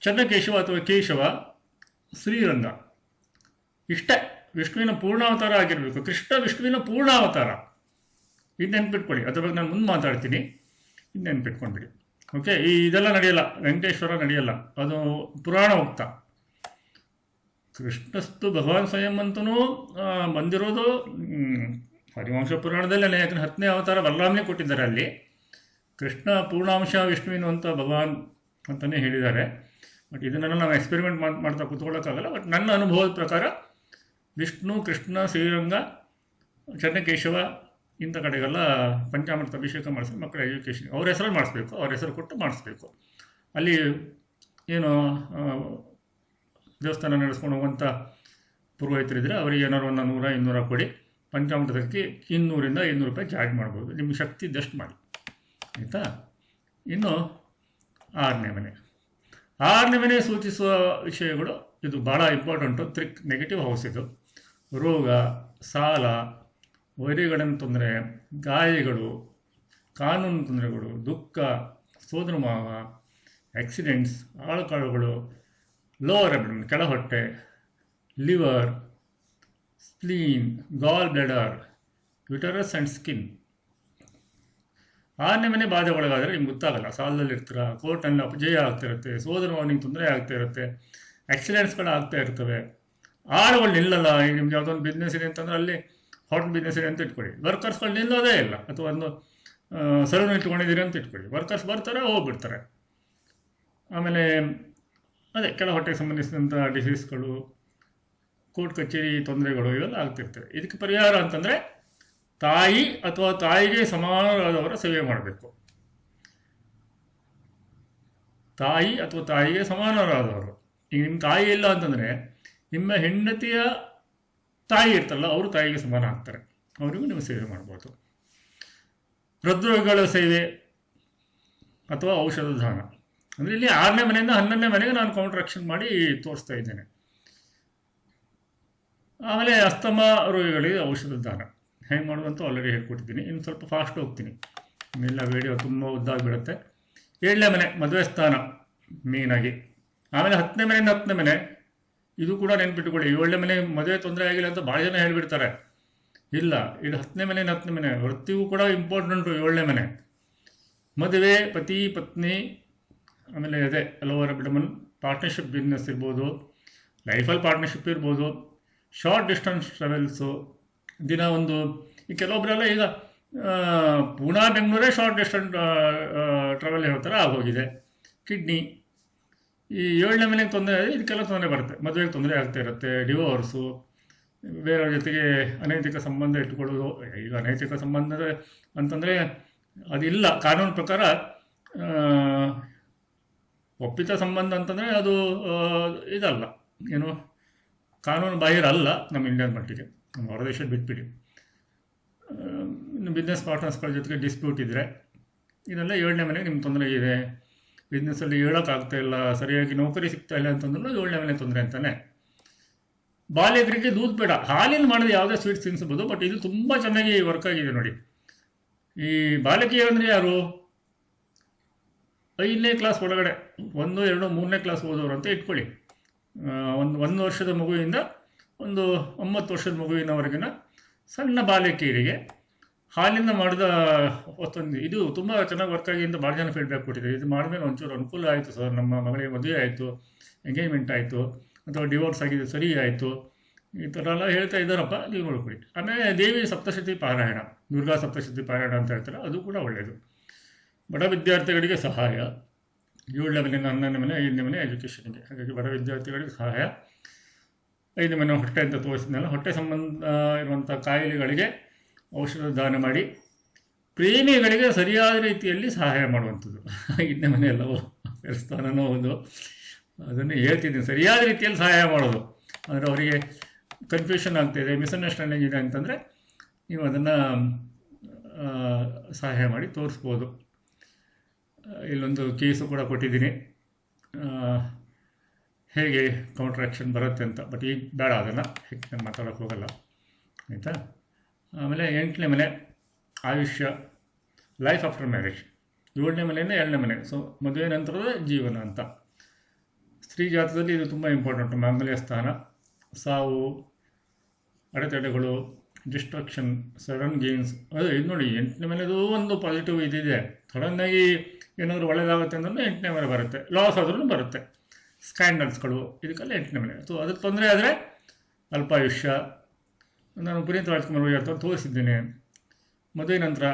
Speaker 1: ಚನ್ನಕೇಶವ ಅಥವಾ ಕೇಶವ, ಶ್ರೀರಂಗ, ಇಷ್ಟೇ ವಿಷ್ಣುವಿನ ಪೂರ್ಣಾವತಾರ ಆಗಿರಬೇಕು. ಕೃಷ್ಣ ವಿಷ್ಣುವಿನ ಪೂರ್ಣಾವತಾರ. ಇದು ನೆನ್ಪಿಟ್ಕೊಳ್ಳಿ. ಅದ್ರ ಬಗ್ಗೆ ನಾನು ಮುಂದೆ ಮಾತಾಡ್ತೀನಿ, ಇದು ನೆನ್ಪಿಟ್ಕೊಂಡ್ಬಿಡಿ. ಓಕೆ, ಇದೆಲ್ಲ ನಡೆಯಲ್ಲ. ವೆಂಕಟೇಶ್ವರ ನಡೆಯಲ್ಲ, ಅದು ಪುರಾಣ ಉಕ್ತ. ಕೃಷ್ಣಸ್ತು ಭಗವಾನ್ ಸ್ವಯಂ ಅಂತನೂ ಬಂದಿರೋದು ಹರಿವಂಶ ಪುರಾಣದಲ್ಲೇ. ಯಾಕಂದರೆ 10ನೇ ಅವತಾರ ಬಲರಾಮನೇ ಕೊಟ್ಟಿದ್ದಾರೆ. ಅಲ್ಲಿ ಕೃಷ್ಣ ಪೂರ್ಣಾಂಶ ವಿಷ್ಣುವಿನ ಅಂತ ಭಗವಾನ್ ಅಂತಲೇ ಹೇಳಿದ್ದಾರೆ. ಬಟ್ ಇದನ್ನೆಲ್ಲ ನಾವು ಎಕ್ಸ್ಪೆರಿಮೆಂಟ್ ಮಾಡ್ತಾ ಕೂತ್ಕೊಳ್ಳೋಕ್ಕಾಗಲ್ಲ. ಬಟ್ ನನ್ನ ಅನುಭವದ ಪ್ರಕಾರ ವಿಷ್ಣು, ಕೃಷ್ಣ, ಶ್ರೀರಂಗ, ಚನ್ನಕೇಶವ ಇಂಥ ಕಡೆಗೆಲ್ಲ ಪಂಚಾಮೃತ ಅಭಿಷೇಕ ಮಾಡಿಸಿ ಮಕ್ಕಳ ಎಜುಕೇಷನ್ ಅವ್ರ ಹೆಸರಲ್ಲಿ ಮಾಡಿಸ್ಬೇಕು, ಅವ್ರ ಹೆಸರು ಕೊಟ್ಟು ಮಾಡಿಸ್ಬೇಕು. ಅಲ್ಲಿ ಏನು ದೇವಸ್ಥಾನ ನಡೆಸ್ಕೊಂಡು ಹೋಗುವಂಥ ಪುರೋಹಿತರಿದ್ದರೆ ಅವರಿಗೆ ಏನಾರು 100-200 ಕೊಡಿ. ಪಂಚಾಮೃತಕ್ಕೆ 200ರಿಂದ 500 ರೂಪಾಯಿ ಚಾರ್ಜ್ ಮಾಡ್ಬೋದು. ನಿಮ್ಮ ಶಕ್ತಿ ಇದ್ದಷ್ಟು ಮಾಡಿ, ಆಯಿತಾ. ಇನ್ನು 6ನೇ ಮನೆ. 6ನೇ ಮನೆ ಸೂಚಿಸುವ ವಿಷಯಗಳು ಇದು ಭಾಳ ಇಂಪಾರ್ಟೆಂಟು. ನೆಗೆಟಿವ್ ಹೌಸ್ ಇದು. ರೋಗ, ಸಾಲ, ವೈರಿಗಡನ ತೊಂದರೆ, ಗಾಯಗಳು, ಕಾನೂನು ತೊಂದರೆಗಳು, ದುಃಖ, ಸೋದರ ಮಾವ, ಆಕ್ಸಿಡೆಂಟ್ಸ್, ಆಳುಕಾಳುಗಳು, ಲೋವರ್ ಅಬ್ಡಮನ್ ಕೆಳಹೊಟ್ಟೆ, liver, spleen, gall bladder, uterus and skin. 6ನೇ ಮನೆ ಬಾಧೆ ಒಳಗಾದರೆ ನಿಮ್ಗೆ ಗೊತ್ತಾಗಲ್ಲ. ಸಾಲದಲ್ಲಿರ್ತೀರ, ಕೋರ್ಟಲ್ಲಿ ಅಪಜಯ ಆಗ್ತಾ ಸೋದರ ಮಾವನಿಗೆ ತೊಂದರೆ ಆಗ್ತಾ ಇರುತ್ತೆ, ಆಕ್ಸಿಡೆಂಟ್ಸ್ಗಳು ಆಗ್ತಾ ಇರ್ತವೆ, ಆಳುಗಳು ನಿಲ್ಲಲ್ಲ. ಈಗ ನಿಮ್ಗೆ ಯಾವುದೋ ಒಂದು ಬಿಸ್ನೆಸ್ ಇದೆ ಅಂತಂದರೆ ಅಲ್ಲಿ ಹೋಟೆಲ್ ಬಿಸ್ನೆಸ್ ಇದೆ ಅಂತ ಇಟ್ಕೊಳ್ಳಿ, ವರ್ಕರ್ಸ್ಗಳು ನಿಲ್ಲೋದೇ ಇಲ್ಲ. ಅಥವಾ ಒಂದು ಸಲೂನ್ ಇಟ್ಕೊಂಡಿದ್ದೀರಿ ಅಂತ ಇಟ್ಕೊಳ್ಳಿ, ವರ್ಕರ್ಸ್ ಬರ್ತಾರೆ, ಹೋಗ್ಬಿಡ್ತಾರೆ. ಆಮೇಲೆ ಅದೇ ಕೆಳ ಹೊಟ್ಟೆಗೆ ಸಂಬಂಧಿಸಿದಂಥ ಡಿಸೀಸ್ಗಳು, ಕೋರ್ಟ್ ಕಚೇರಿ ತೊಂದರೆಗಳು ಇವೆಲ್ಲ ಆಗ್ತಿರ್ತವೆ. ಇದಕ್ಕೆ ಪರಿಹಾರ ಅಂತಂದರೆ ತಾಯಿ ಅಥವಾ ತಾಯಿಗೆ ಸಮಾನರಾದವರ ಸೇವೆ ಮಾಡಬೇಕು. ತಾಯಿ ಅಥವಾ ತಾಯಿಗೆ ಸಮಾನರಾದವರು. ಈಗ ನಿಮ್ಮ ತಾಯಿ ಇಲ್ಲ ಅಂತಂದರೆ ನಿಮ್ಮ ಹೆಂಡತಿಯ ತಾಯಿ ಇರ್ತಲ್ಲ, ಅವರು ತಾಯಿಗೆ ಸಮಾನ ಆಗ್ತಾರೆ, ಅವರಿಗೂ ನೀವು ಸೇವೆ ಮಾಡ್ಬೋದು. ಹೃದ್ರೋಗಿಗಳ ಸೇವೆ ಅಥವಾ ಔಷಧ ದಾನ. ಅಂದರೆ ಇಲ್ಲಿ 6ನೇ ಮನೆಯಿಂದ 11ನೇ ಮನೆಗೆ ನಾನು ಕೌಂಟರ್ ಆಕ್ಷನ್ ಮಾಡಿ ತೋರಿಸ್ತಾ ಇದ್ದೇನೆ. ಆಮೇಲೆ ಅಸ್ತಮ ರೋಗಿಗಳಿಗೆ ಔಷಧ ದಾನ ಹೇಗೆ ಮಾಡೋದಂತೂ ಆಲ್ರೆಡಿ ಹೇಳ್ಕೊಟ್ಟಿದ್ದೀನಿ. ಇನ್ನು ಸ್ವಲ್ಪ ಫಾಸ್ಟ್ ಹೋಗ್ತೀನಿ, ಇನ್ನೆಲ್ಲ ವಿಡಿಯೋ ತುಂಬ ಉದ್ದಾಗಿಬಿಡುತ್ತೆ. 7ನೇ ಮನೆ ಮದುವೆ ಸ್ಥಾನ ಮೇಯ್ನಾಗಿ. ಆಮೇಲೆ 10ನೇ ಮನೆಯಿಂದ 10ನೇ ಮನೆ, ಇದು ಕೂಡ ನೆನ್ಪಿಟ್ಟುಕೊಳ್ಳಿ. 7ನೇ ಮನೆ ಮದುವೆ ತೊಂದರೆ ಆಗಿಲ್ಲ ಅಂತ ಭಾಳ ಜನ ಹೇಳ್ಬಿಡ್ತಾರೆ. ಇಲ್ಲ, ಇದು 10ನೇ ಮನೆ 10ನೇ ಮನೆ. ವೃತ್ತಿಗೂ ಕೂಡ ಇಂಪಾರ್ಟೆಂಟು 7ನೇ ಮನೆ. ಮದುವೆ, ಪತಿ ಪತ್ನಿ, ಆಮೇಲೆ ಅದೇ ಲೋವರ್ ಅಬ್ಡಮನ್, ಪಾರ್ಟ್ನರ್ಶಿಪ್ ಬಿಸ್ನೆಸ್ ಇರ್ಬೋದು, ಲೈಫಲ್ಲಿ ಪಾರ್ಟ್ನರ್ಶಿಪ್ ಇರ್ಬೋದು, ಶಾರ್ಟ್ ಡಿಸ್ಟೆನ್ಸ್ ಟ್ರಾವೆಲ್ಸು. ದಿನ ಒಂದು ಈ ಕೆಲವೊಬ್ಬರೆಲ್ಲ ಈಗ ಪುಣೆ ಬೆಂಗಳೂರೇ ಶಾರ್ಟ್ ಡಿಸ್ಟೆನ್ಸ್ ಟ್ರಾವೆಲ್ ಹೇಳ್ತಾರೆ, ಆಗೋಗಿದೆ. ಕಿಡ್ನಿ, ಈ 7ನೇ ಮನೆಗೆ ತೊಂದರೆ, ಇದಕ್ಕೆಲ್ಲ ತೊಂದರೆ ಬರುತ್ತೆ. ಮದುವೆಗೆ ತೊಂದರೆ ಆಗ್ತಾ ಇರುತ್ತೆ, ಡಿವೋರ್ಸು, ಬೇರೆಯವ್ರ ಜೊತೆಗೆ ಅನೈತಿಕ ಸಂಬಂಧ ಇಟ್ಕೊಳ್ಳೋದು. ಈಗ ಅನೈತಿಕ ಸಂಬಂಧ ಅಂತಂದರೆ ಅದಿಲ್ಲ ಕಾನೂನು ಪ್ರಕಾರ. ಒಪ್ಪಿತ ಸಂಬಂಧ ಅಂತಂದರೆ ಅದು ಇದಲ್ಲ, ಏನು ಕಾನೂನು ಬಾಹಿರ ಅಲ್ಲ ನಮ್ಮ ಇಂಡಿಯಾದ ಮಟ್ಟಿಗೆ. ನಮ್ಮ ಹೊರ ದೇಶದ ಬಿಟ್ಬಿಡಿ. ಇನ್ನು ಬಿಸ್ನೆಸ್ ಪಾರ್ಟ್ನರ್ಸ್ಗಳ ಜೊತೆಗೆ ಡಿಸ್ಪ್ಯೂಟ್ ಇದ್ದರೆ ಇದೆಲ್ಲ 7ನೇ ಮನೆಗೆ ನಿಮ್ಮ ತೊಂದರೆ ಇದೆ. ಬಿಸ್ನೆಸ್ಸಲ್ಲಿ ಹೇಳೋಕ್ಕಾಗ್ತಾ ಇಲ್ಲ, ಸರಿಯಾಗಿ ನೌಕರಿ ಸಿಗ್ತಾ ಇಲ್ಲ ಅಂತಂದ್ರೂ 7ನೇ ಮನೆ ತೊಂದರೆ ಅಂತಾನೆ. ಬಾಲ್ಯಕರಿಗೆ ದೂದ್ ಬೇಡ, ಹಾಲಿನ ಮಾಡಿದ ಯಾವುದೇ ಸ್ವೀಟ್ಸ್ ತಿನ್ನಿಸ್ಬೋದು. ಬಟ್ ಇದು ತುಂಬ ಚೆನ್ನಾಗಿ ವರ್ಕ್ ಆಗಿದೆ ನೋಡಿ. ಈ ಬಾಲಕಿಯರು ಅಂದರೆ ಯಾರು? 5ನೇ ಕ್ಲಾಸ್ ಒಳಗಡೆ 1, 2, 3ನೇ ಕ್ಲಾಸ್ ಓದೋರು ಅಂತ ಇಟ್ಕೊಳ್ಳಿ. ಒಂದು ವರ್ಷದ ಮಗುವಿಂದ ಒಂದು 9 ವರ್ಷದ ಮಗುವಿನವರೆಗಿನ ಸಣ್ಣ ಬಾಲಕಿಯರಿಗೆ ಹಾಲಿಂದ ಮಾಡಿದ ವಸ್ತೊಂದು ಇದು ತುಂಬ ಚೆನ್ನಾಗಿ ವರ್ಕ್ ಆಗಿ ಅಂತ ಭಾಳ ಜನ ಫೀಡ್ಬ್ಯಾಕ್ ಕೊಟ್ಟಿದೆ. ಇದು ಮಾಡಿದ್ಮೇಲೆ ಒಂಚೂರು ಅನುಕೂಲ ಆಯಿತು ಸರ್, ನಮ್ಮ ಮಗಳಿಗೆ ಮದುವೆ ಆಯಿತು, ಎಂಗೇಜ್ಮೆಂಟ್ ಆಯಿತು, ಅಥವಾ ಡಿವೋರ್ಸ್ ಆಗಿದೆ, ಸರಿ ಆಯಿತು, ಈ ಥರ ಎಲ್ಲ ಹೇಳ್ತಾ ಇದ್ದಾರಪ್ಪ, ನೀವು ನೋಡ್ಕೊಡಿ. ಆಮೇಲೆ ದೇವಿ ಸಪ್ತಶತಿ ಪಾರಾಯಣ, ದುರ್ಗಾ ಸಪ್ತಶತಿ ಪಾರಾಯಣ ಅಂತ ಹೇಳ್ತಾರೆ, ಅದು ಕೂಡ ಒಳ್ಳೆಯದು. ಬಡ ವಿದ್ಯಾರ್ಥಿಗಳಿಗೆ ಸಹಾಯ, 7ನೇ ಮನೆ, 11ನೇ ಮನೆ, 5ನೇ ಮನೆ ಎಜುಕೇಷನ್ಗೆ. ಹಾಗಾಗಿ ಬಡ ವಿದ್ಯಾರ್ಥಿಗಳಿಗೆ ಸಹಾಯ. 5ನೇ ಮನೆ ಹೊಟ್ಟೆ ಅಂತ ತೋರಿಸಿದ್ನಲ್ಲ, ಹೊಟ್ಟೆ ಸಂಬಂಧ ಇರುವಂಥ ಕಾಯಿಲೆಗಳಿಗೆ ಔಷಧ ದಾನ ಮಾಡಿ, ಪ್ರೇಮಿಗಳಿಗೆ ಸರಿಯಾದ ರೀತಿಯಲ್ಲಿ ಸಹಾಯ ಮಾಡುವಂಥದ್ದು. 5ನೇ ಮನೆ ಎಲ್ಲವೋ ಸ್ಥಾನನೋ ಒಂದು, ಅದನ್ನು ಹೇಳ್ತಿದ್ದೀನಿ, ಸರಿಯಾದ ರೀತಿಯಲ್ಲಿ ಸಹಾಯ ಮಾಡೋದು. ಅಂದರೆ ಅವರಿಗೆ ಕನ್ಫ್ಯೂಷನ್ ಆಗ್ತಾಯಿದೆ, ಮಿಸ್ಅಂಡರ್ಸ್ಟ್ಯಾಂಡಿಂಗ್ ಇದೆ ಅಂತಂದರೆ ನೀವು ಅದನ್ನು ಸಹಾಯ ಮಾಡಿ ತೋರಿಸ್ಬೋದು. ಇಲ್ಲೊಂದು ಕೇಸು ಕೂಡ ಕೊಟ್ಟಿದ್ದೀನಿ, ಹೇಗೆ ಕೌಂಟರ್ ಆ್ಯಕ್ಷನ್ ಬರುತ್ತೆ ಅಂತ. ಬಟ್ ಈಗ ಬೇಡ, ಅದನ್ನು ಹೆಚ್ಚು ನಾನು ಮಾತಾಡೋಕ್ಕೆ ಹೋಗಲ್ಲ, ಆಯಿತಾ. ಆಮೇಲೆ 8ನೇ ಮನೆ ಆಯುಷ್ಯ, ಲೈಫ್ ಆಫ್ಟರ್ ಮ್ಯಾರೇಜ್. 7ನೇ ಮನೆಯಿಂದ 2ನೇ ಮನೆ, ಸೊ ಮದುವೆ ನಂತರದ ಜೀವನ ಅಂತ. ಸ್ತ್ರೀ ಜಾತಕದಲ್ಲಿ ಇದು ತುಂಬ ಇಂಪಾರ್ಟೆಂಟು. ಮಾಂಗಲ್ಯ ಸ್ಥಾನ, ಸಾವು, ಅಡೆತಡೆಗಳು, ಡಿಸ್ಟ್ರಕ್ಷನ್, ಸಡನ್ ಗೇನ್ಸ್. ಅದು ಇದು ನೋಡಿ, 8ನೇ ಮನೆದು ಒಂದು ಪಾಸಿಟಿವ್ ಇದಿದೆ. ಸಡನ್ನಾಗಿ ಏನಾದರೂ ಒಳ್ಳೆಯದಾಗುತ್ತೆ ಅಂದ್ರೆ 8ನೇ ಮನೆ ಬರುತ್ತೆ, ಲಾಸ್ ಆದ್ರೂ ಬರುತ್ತೆ, ಸ್ಕ್ಯಾಂಡಲ್ಸ್ಗಳು, ಇದಕ್ಕೆಲ್ಲ 8ನೇ ಮನೆ. ಸೊ ಅದಕ್ಕೆ ತೊಂದರೆ ಆದರೆ ಅಲ್ಪಾಯುಷ್ಯ. ನಾನು ಪುನೀತ್ ರಾಜ್ಕುಮಾರ್ ಜಾತಕ ತೋರಿಸಿದ್ದೇನೆ. ಮದುವೆ ನಂತರ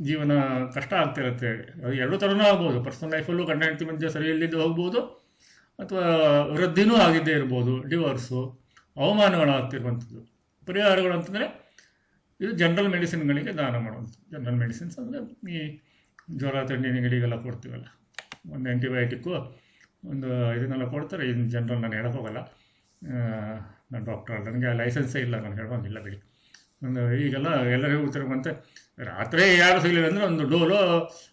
Speaker 1: ಜೀವನ ಕಷ್ಟ ಆಗ್ತಿರುತ್ತೆ. ಅದು ಎರಡೂ ಥರನೂ ಆಗ್ಬೋದು. ಪರ್ಸನಲ್ ಲೈಫಲ್ಲೂ ಗಂಡ ಹೆಂಡತಿ ಮಧ್ಯೆ ಸರಿ ಇಲ್ಲದಿದ್ದು ಹೋಗ್ಬೋದು, ಅಥವಾ ವೃದ್ಧಿನೂ ಆಗಿದ್ದೇ ಇರ್ಬೋದು, ಡಿವೋರ್ಸು, ಅವಮಾನಗಳಾಗ್ತಿರುವಂಥದ್ದು. ಪರಿಹಾರಗಳು ಅಂತಂದರೆ ಇದು ಜನರಲ್ ಮೆಡಿಸಿನ್ಗಳಿಗೆ ದಾನ ಮಾಡುವಂಥದ್ದು. ಜನರಲ್ ಮೆಡಿಸಿನ್ಸ್ ಅಂದರೆ ಈ ಜ್ವರ, ಥಂಡಿ, ನೆಗಡಿಗೆಲ್ಲ ಕೊಡ್ತೀವಲ್ಲ, ಒಂದು ಆ್ಯಂಟಿಬಯೋಟಿಕ್ಕು, ಒಂದು ಇದನ್ನೆಲ್ಲ ಕೊಡ್ತಾರೆ. ಇದನ್ನು ಜನರಲ್ ನಾನು ಹೇಳೋಕೆ ಹೋಗಲ್ಲ, ನಾನು ಡಾಕ್ಟರ್ ಅಲ್ಲ, ನನಗೆ ಲೈಸೆನ್ಸೇ ಇಲ್ಲ, ನಾನು ಹೇಳೋಂಗಿಲ್ಲ ಬಿಡಿ. ಒಂದು ಈಗೆಲ್ಲ ಎಲ್ಲರಿಗೂ ಗೊತ್ತಿರುವಂತೆ ರಾತ್ರಿ ಯಾರು ಸಿಗಲಿಲ್ಲ ಅಂದರೆ ಒಂದು ಡೋಲೋ,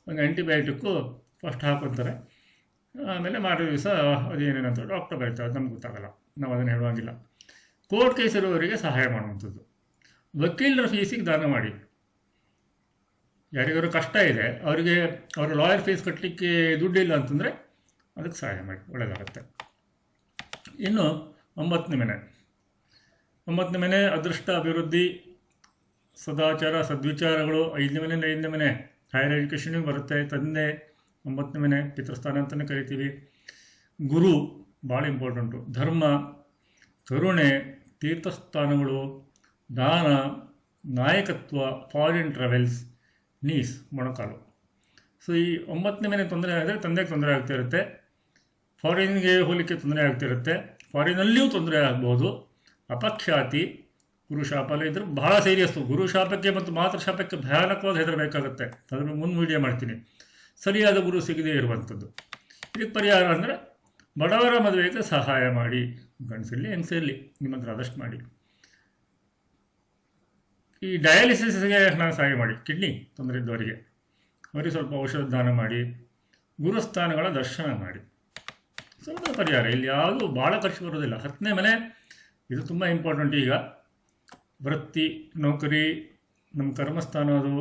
Speaker 1: ಒಂದು ಆ್ಯಂಟಿಬಯೋಟಿಕ್ಕು ಫಸ್ಟ್ ಹಾಕೊತಾರೆ. ಆಮೇಲೆ ಮಾರನೇ ದಿವಸ ಅದೇನೇನಂತ ಡಾಕ್ಟರ್ ಬರೀತಾರೆ, ಅದು ನಮ್ಗೆ ಗೊತ್ತಾಗಲ್ಲ, ನಾವು ಅದನ್ನು ಹೇಳುವಂಗಿಲ್ಲ. ಕೋರ್ಟ್ ಕೇಸ್ ಇರೋವರಿಗೆ ಸಹಾಯ ಮಾಡುವಂಥದ್ದು. ವಕೀಲರ ಫೀಸಿಗೆ ದಾನ ಮಾಡಿ. ಯಾರಿಗಾದ್ರು ಕಷ್ಟ ಇದೆ, ಅವರಿಗೆ ಅವರ ಲಾಯರ್ ಫೀಸ್ ಕಟ್ಟಲಿಕ್ಕೆ ದುಡ್ಡಿಲ್ಲ ಅಂತಂದರೆ ಅದಕ್ಕೆ ಸಹಾಯ ಮಾಡಿ, ಒಳ್ಳೆಯದಾಗುತ್ತೆ. ಇನ್ನು 9ನೇ ಮನೆ. 9ನೇ ಮನೆ ಅದೃಷ್ಟ, ಅಭಿವೃದ್ಧಿ, ಸದಾಚಾರ, ಸದ್ವಿಚಾರಗಳು. 5ನೇ ಮನೆ 5ನೇ ಮನೆ ಹೈಯರ್ ಎಜುಕೇಷನಿಗೆ ಬರುತ್ತೆ. ತಂದೆ 9ನೇ ಮನೆ ಪಿತೃಸ್ಥಾನ ಅಂತಲೇ ಕರಿತೀವಿ. ಗುರು ಭಾಳ ಇಂಪಾರ್ಟೆಂಟು. ಧರ್ಮ, ಕರುಣೆ, ತೀರ್ಥಸ್ಥಾನಗಳು, ದಾನ, ನಾಯಕತ್ವ, ಫಾರಿನ್ ಟ್ರಾವೆಲ್ಸ್, ನೀಸ್, ಮೊಣಕಾಲು. ಸೊ ಈ 9ನೇ ಮನೆ ತೊಂದರೆ ಆದರೆ ತಂದೆಗೆ ತೊಂದರೆ ಆಗ್ತಾ ಇರುತ್ತೆ. ಫಾರಿನ್ಗೆ ಹೋಗಲಿಕ್ಕೆ ತೊಂದರೆ ಆಗ್ತಿರುತ್ತೆ. ಫಾರಿನಲ್ಲಿಯೂ ತೊಂದರೆ ಆಗ್ಬೋದು. ಅಪಖ್ಯಾತಿ, ಗುರುಶಾಪ ಎಲ್ಲ ಇದ್ರೆ ಬಹಳ ಸೀರಿಯಸ್ಸು. ಗುರುಶಾಪಕ್ಕೆ ಮತ್ತು ಮಾತೃಶಾಪಕ್ಕೆ ಭಯಾನಕವಾದ ಹೆದರಬೇಕಾಗುತ್ತೆ. ಅದನ್ನು ಮುಂದೆ ವಿಡಿಯೋ ಮಾಡ್ತೀನಿ. ಸರಿಯಾದ ಗುರು ಸಿಗದೇ ಇರುವಂಥದ್ದು. ಇದಕ್ಕೆ ಪರಿಹಾರ ಅಂದರೆ ಬಡವರ ಮದುವೆಗೆ ಸಹಾಯ ಮಾಡಿ. ಗಂಡಸಿರಲಿ ಹೆಂಗಸಿರಲಿ, ನಿಮ್ಮ ಹತ್ರ ಆದಷ್ಟು ಮಾಡಿ. ಈ ಡಯಾಲಿಸಿಸ್ಗೆ ನಾನು ಸಹಾಯ ಮಾಡಿ. ಕಿಡ್ನಿ ತೊಂದರೆ ಇದ್ದವರಿಗೆ ಅವರಿಗೆ ಸ್ವಲ್ಪ ಔಷಧ ದಾನ ಮಾಡಿ. ಗುರುಸ್ಥಾನಗಳ ದರ್ಶನ ಮಾಡಿ. ಸ್ವಲ್ಪ ಪರಿಹಾರ. ಇಲ್ಲಿ ಯಾವುದು ಭಾಳ ಖರ್ಚು ಬರೋದಿಲ್ಲ. 10ನೇ ಮನೆ ಇದು ತುಂಬ ಇಂಪಾರ್ಟೆಂಟ್. ಈಗ ವೃತ್ತಿ, ನೌಕರಿ, ನಮ್ಮ ಕರ್ಮಸ್ಥಾನ, ಅದು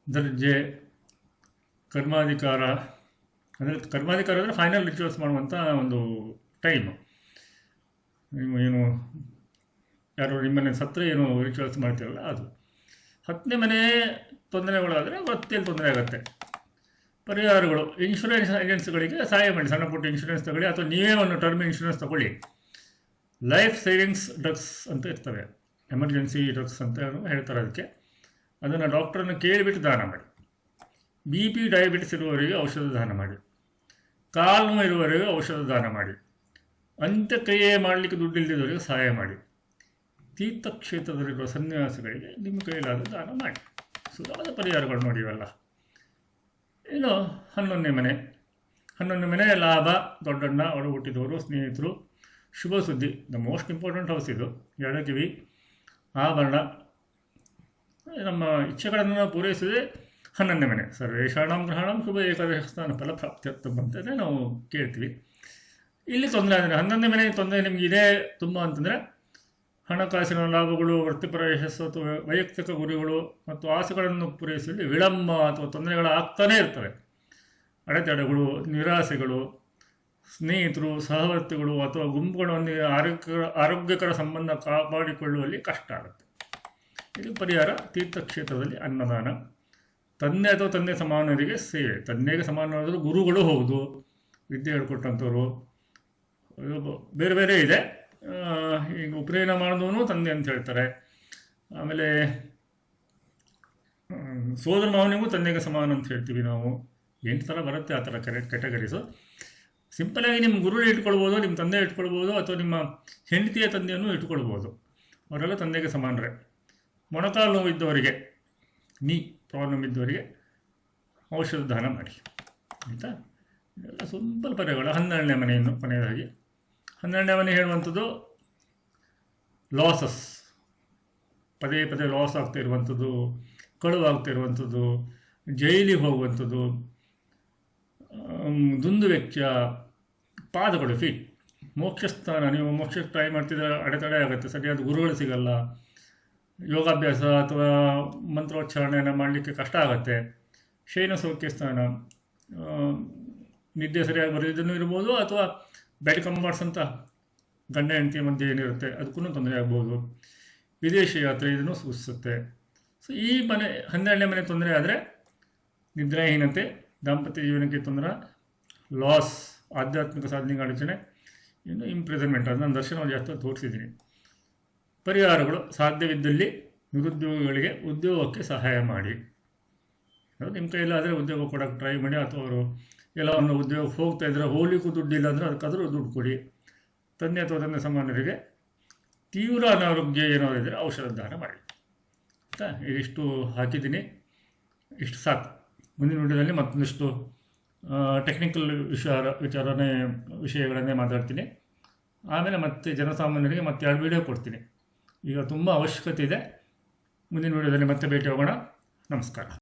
Speaker 1: ದರ್ಜೆ, ಕರ್ಮಾಧಿಕಾರ. ಅಂದರೆ ಕರ್ಮಾಧಿಕಾರ ಅಂದರೆ ಫೈನಲ್ ರಿಚುವಲ್ಸ್ ಮಾಡುವಂಥ ಒಂದು ಟೈಮು. ನೀವು ಏನು ಯಾರು ನಿಮ್ಮನೆ ಸತ್ತರೆ ಏನು ರಿಚುವಲ್ಸ್ ಮಾಡ್ತೀರಲ್ಲ ಅದು. 10ನೇ ಮನೆ ತೊಂದರೆಗಳಾದರೆ ವೃತ್ತಿಯಲ್ಲಿ ತೊಂದರೆ ಆಗುತ್ತೆ. ಪರಿಹಾರಗಳು, ಇನ್ಶೂರೆನ್ಸ್ ಏಜೆನ್ಸಿಗಳಿಗೆ ಸಹಾಯ ಮಾಡಿ. ಸಣ್ಣ ಪುಟ್ಟ ಇನ್ಶೂರೆನ್ಸ್ ತಗೊಳ್ಳಿ, ಅಥವಾ ನೀವೇ ಒಂದು ಟರ್ಮ್ ಇನ್ಶೂರೆನ್ಸ್ ತಗೊಳ್ಳಿ. ಲೈಫ್ ಸೇವಿಂಗ್ಸ್ ಡ್ರಗ್ಸ್ ಅಂತ ಇರ್ತವೆ, ಎಮರ್ಜೆನ್ಸಿ ಡ್ರಗ್ಸ್ ಅಂತ ಹೇಳ್ತಾರೆ ಅದಕ್ಕೆ. ಅದನ್ನು ಡಾಕ್ಟ್ರನ್ನು ಕೇಳಿಬಿಟ್ಟು ದಾನ ಮಾಡಿ. BP, ಡಯಾಬಿಟಿಸ್ ಇರುವವರಿಗೆ ಔಷಧ ದಾನ ಮಾಡಿ. ಕಾಲು ನೋವು ಇರುವವರಿಗೆ ಔಷಧ ದಾನ ಮಾಡಿ. ಅಂತ್ಯಕ್ರಿಯೆ ಮಾಡಲಿಕ್ಕೆ ದುಡ್ಡಿಲ್ಲದವರಿಗೆ ಸಹಾಯ ಮಾಡಿ. ತೀರ್ಥಕ್ಷೇತ್ರದಲ್ಲಿರುವ ಸನ್ಯಾಸಿಗಳಿಗೆ ನಿಮ್ಮ ಕೈಲಾದ ದಾನ ಮಾಡಿ. ಸುಧಾರದ ಪರಿಹಾರಗಳು ನೋಡಿ ಇವೆಲ್ಲ. ಇನ್ನು 11ನೇ ಮನೆ. 11ನೇ ಮನೆ ಲಾಭ, ದೊಡ್ಡಣ್ಣ, ಒಡ ಹುಟ್ಟಿದವರು, ಸ್ನೇಹಿತರು, ಶುಭ ಸುದ್ದಿ. ದ ಮೋಸ್ಟ್ ಇಂಪಾರ್ಟೆಂಟ್ ಹೌಸ್ ಇದು. ಎಡಕಿವಿ, ಆಭರಣ, ನಮ್ಮ ಇಚ್ಛೆಗಳನ್ನು ಪೂರೈಸಿದೆ 11ನೇ ಮನೆ. ಸರ್ವೇಷಾಣಂ ಗ್ರಹಣಂ ಶುಭ ಏಕಾದಶ ಸ್ಥಾನ ಫಲಪ್ರಾಪ್ತ್ಯರ್ಥಂ ಅಂತಲೇ ನಾವು ಕೇಳ್ತೀವಿ. ಇಲ್ಲಿ ತೊಂದರೆ ಅಂದರೆ 11ನೇ ಮನೆ ತೊಂದರೆ ನಿಮಗೆ ಇದೆ ತುಂಬ ಅಂತಂದರೆ ಹಣಕಾಸಿನ ಲಾಭಗಳು, ವೃತ್ತಿಪರ ಯಶಸ್ಸು ಅಥವಾ ವೈಯಕ್ತಿಕ ಗುರಿಗಳು ಮತ್ತು ಆಸೆಗಳನ್ನು ಪೂರೈಸುವಲ್ಲಿ ವಿಳಂಬ ಅಥವಾ ತೊಂದರೆಗಳಾಗ್ತಾನೇ ಇರ್ತವೆ. ಅಡೆತಡೆಗಳು, ನಿರಾಸೆಗಳು, ಸ್ನೇಹಿತರು, ಸಹವರ್ತಿಗಳು ಅಥವಾ ಗುಂಪುಗಳೊಂದಿಗೆ ಆರೋಗ್ಯಕರ ಸಂಬಂಧ ಕಾಪಾಡಿಕೊಳ್ಳುವಲ್ಲಿ ಕಷ್ಟ ಆಗುತ್ತೆ. ಇದು ಪರಿಹಾರ. ತೀರ್ಥಕ್ಷೇತ್ರದಲ್ಲಿ ಅನ್ನದಾನ, ತಂದೆ ಅಥವಾ ತಂದೆ ಸಮಾನರಿಗೆ ಸೇವೆ. ತಂದೆಗೆ ಸಮಾನವಾದರೂ ಗುರುಗಳು ಹೌದು, ವಿದ್ಯೆ ಹೇಳ್ಕೊಟ್ಟಂಥವ್ರು, ಬೇರೆ ಬೇರೆ ಇದೆ. ಈಗ ಉಪನಯನ ಮಾಡಿದವನು ತಂದೆ ಅಂತ ಹೇಳ್ತಾರೆ. ಆಮೇಲೆ ಸೋದರ ಮಾವನಿಗೂ ತಂದೆಗೆ ಸಮಾನ ಅಂತ ಹೇಳ್ತೀವಿ ನಾವು. 8 ಥರ ಬರುತ್ತೆ ಆ ಥರ ಕ್ಯಾಟಗರೀಸು. ಸಿಂಪಲಾಗಿ ನಿಮ್ಮ ಗುರುಗಳು ಇಟ್ಕೊಳ್ಬೋದು, ನಿಮ್ಮ ತಂದೆ ಇಟ್ಕೊಳ್ಬೋದು, ಅಥವಾ ನಿಮ್ಮ ಹೆಂಡತಿಯ ತಂದೆಯನ್ನು ಇಟ್ಕೊಳ್ಬೋದು. ಅವರೆಲ್ಲ ತಂದೆಗೆ ಸಮಾನರೇ. ಮೊಣಕಾಲು ನೋವಿದ್ದವರಿಗೆ, ನೀ ಪ್ರಾಬ್ಲಮ್ ಇದ್ದವರಿಗೆ ಔಷಧ ದಾನ ಮಾಡಿ ಆಯಿತಾ. ಇದೆಲ್ಲ ಸಿಂಪಲ್ ಪರಿಹಾರಗಳು. 12ನೇ ಮನೆಯನ್ನು ಕೊನೆಯದಾಗಿ 12ನೇ ಮನೆ ಹೇಳುವಂಥದ್ದು ಲಾಸಸ್, ಪದೇ ಪದೇ ಲಾಸ್ ಆಗ್ತಾ ಇರುವಂಥದ್ದು, ಕಳುವಾಗ್ತಾ ಇರುವಂಥದ್ದು, ಜೈಲಿಗೆ ಹೋಗುವಂಥದ್ದು, ದುಂದು ವೆಚ್ಚ, ಪಾದಗಳು, ಫೀಟ್, ಮೋಕ್ಷಸ್ಥಾನ. ನೀವು ಮೋಕ್ಷಕ್ಕೆ ಟ್ರೈ ಮಾಡ್ತಿದ್ರೆ ಅಡೆತಡೆ ಆಗುತ್ತೆ, ಸರಿಯಾದ ಗುರುಗಳು ಸಿಗಲ್ಲ, ಯೋಗಾಭ್ಯಾಸ ಅಥವಾ ಮಂತ್ರೋಚ್ಚಾರಣೆಯನ್ನು ಮಾಡಲಿಕ್ಕೆ ಕಷ್ಟ ಆಗುತ್ತೆ. ಶಯನ ಸೌಖ್ಯ ಸ್ಥಾನ, ನಿದ್ದೆ ಸರಿಯಾಗಿ ಬರೋದನ್ನು ಇರ್ಬೋದು, ಅಥವಾ ಬೆಡ್ ಕಂಬಾರ್ಟ್ಸ್ ಅಂತ ಗಂಡ ಹೆಂಡತಿಯ ಮಧ್ಯೆ ಏನಿರುತ್ತೆ ಅದಕ್ಕೂ ತೊಂದರೆ ಆಗ್ಬೋದು. ವಿದೇಶಿ ಯಾತ್ರೆ ಇದನ್ನು ಸೂಚಿಸುತ್ತೆ. ಸೊ ಈ ಮನೆ 12ನೇ ಮನೆ ತೊಂದರೆ ಆದರೆ ನಿದ್ರಾಹೀನತೆ, ದಾಂಪತ್ಯ ಜೀವನಕ್ಕೆ ತೊಂದರೆ, ಲಾಸ್, ಆಧ್ಯಾತ್ಮಿಕ ಸಾಧನೆಗೆ ಅಡಚಣೆ, ಇನ್ನು ಇಂಪ್ರಿಸನ್ಮೆಂಟ್. ಅದು ನಾನು ದರ್ಶನ ಜಾಸ್ತಿ ತೋರಿಸಿದ್ದೀನಿ. ಪರಿಹಾರಗಳು: ಸಾಧ್ಯವಿದ್ದಲ್ಲಿ ನಿರುದ್ಯೋಗಿಗಳಿಗೆ ಉದ್ಯೋಗಕ್ಕೆ ಸಹಾಯ ಮಾಡಿ. ಅದು ನಿಮ್ಮ ಕೈಲಾದರೆ ಉದ್ಯೋಗ ಕೊಡೋಕ್ಕೆ ಟ್ರೈ ಮಾಡಿ, ಅಥವಾ ಅವರು ಎಲ್ಲ ಒಂದು ಉದ್ಯೋಗಕ್ಕೆ ಹೋಗ್ತಾ ಇದ್ದರೆ ಹೋಗ್ಲಿಕ್ಕೂ ದುಡ್ಡಿಲ್ಲ ಅಂದರೆ ಅದಕ್ಕಾದರೂ ದುಡ್ಡು ಕೊಡಿ. ತಂದೆ ಅಥವಾ ತಂದೆ ಸಮಾನರಿಗೆ ತೀವ್ರ ಅನಾರೋಗ್ಯ ಏನಾದರೂ ಇದ್ದರೆ ಔಷಧ ದಾನ ಮಾಡಿ ಆಯಿತಾ. ಇದಿಷ್ಟು ಹಾಕಿದ್ದೀನಿ, ಇಷ್ಟು ಸಾಕು. ಮುಂದಿನ ವಿಡಿಯೋದಲ್ಲಿ ಮತ್ತೊಂದಿಷ್ಟು ಟೆಕ್ನಿಕಲ್ ವಿಷಯಗಳನ್ನೇ ಮಾತಾಡ್ತೀನಿ. ಆಮೇಲೆ ಮತ್ತೆ ಜನಸಾಮಾನ್ಯರಿಗೆ ಮತ್ತೆ 2 ವಿಡಿಯೋ ಕೊಡ್ತೀನಿ. ಈಗ ತುಂಬ ಅವಶ್ಯಕತೆ ಇದೆ. ಮುಂದಿನ ವಿಡಿಯೋದಲ್ಲಿ ಮತ್ತೆ ಭೇಟಿ ಹೋಗೋಣ. ನಮಸ್ಕಾರ.